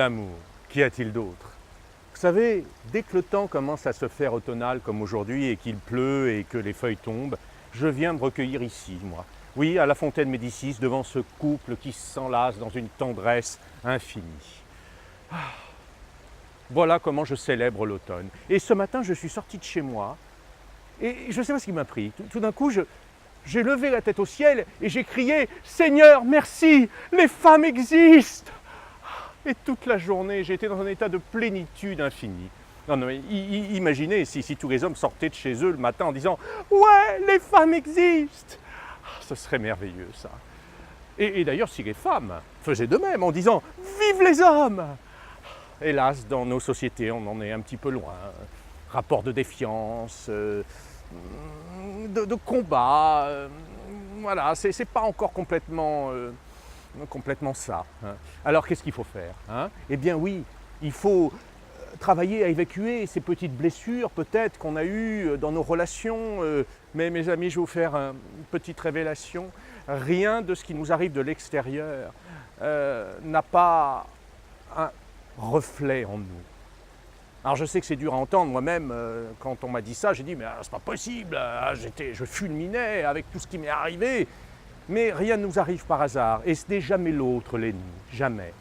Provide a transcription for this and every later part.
L'amour, qu'y a-t-il d'autre? Vous savez, dès que le temps commence à se faire automnal comme aujourd'hui et qu'il pleut et que les feuilles tombent, je viens me recueillir ici, moi. Oui, à la fontaine Médicis, devant ce couple qui s'enlace dans une tendresse infinie. Voilà comment je célèbre l'automne. Et ce matin, je suis sorti de chez moi et je ne sais pas ce qui m'a pris. Tout d'un coup, j'ai levé la tête au ciel et j'ai crié « Seigneur, merci, les femmes existent !» Et toute la journée, j'ai été dans un état de plénitude infinie. Non, non, imaginez si tous les hommes sortaient de chez eux le matin en disant « Ouais, les femmes existent !» Ce serait merveilleux, ça. Et d'ailleurs, si les femmes faisaient de même en disant « Vive les hommes !» Hélas, dans nos sociétés, on en est un petit peu loin. Rapport de défiance, de combat, voilà, c'est pas encore complètement ça. Hein. Alors qu'est-ce qu'il faut faire, hein? Eh bien oui, il faut travailler à évacuer ces petites blessures peut-être qu'on a eues dans nos relations. Mais mes amis, je vais vous faire une petite révélation. Rien de ce qui nous arrive de l'extérieur n'a pas un reflet en nous. Alors je sais que c'est dur à entendre, moi-même, quand on m'a dit ça, j'ai dit « mais c'est pas possible, je fulminais avec tout ce qui m'est arrivé ». Mais rien ne nous arrive par hasard, et ce n'est jamais l'autre l'ennemi, jamais.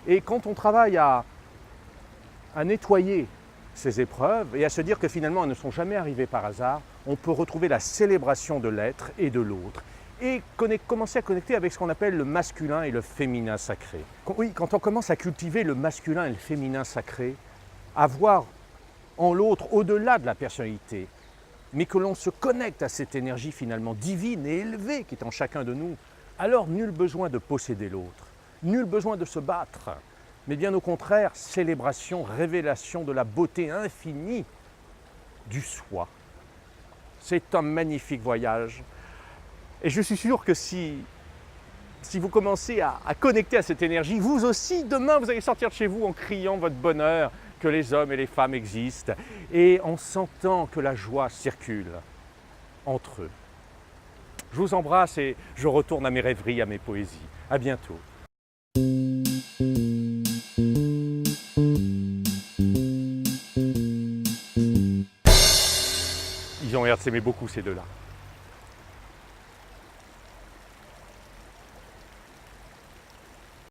Et quand on travaille à nettoyer ces épreuves et à se dire que finalement elles ne sont jamais arrivées par hasard, on peut retrouver la célébration de l'être et de l'autre. Et commencer à connecter avec ce qu'on appelle le masculin et le féminin sacré. Oui, quand on commence à cultiver le masculin et le féminin sacré, à voir en l'autre au-delà de la personnalité, mais que l'on se connecte à cette énergie finalement divine et élevée qui est en chacun de nous, alors nul besoin de posséder l'autre, nul besoin de se battre, mais bien au contraire, célébration, révélation de la beauté infinie du soi. C'est un magnifique voyage. Et je suis sûr que si vous commencez à connecter à cette énergie, vous aussi, demain, vous allez sortir de chez vous en criant votre bonheur, que les hommes et les femmes existent, et en sentant que la joie circule entre eux. Je vous embrasse et je retourne à mes rêveries, à mes poésies. À bientôt. Ils ont l'air de s'aimer beaucoup, ces deux-là.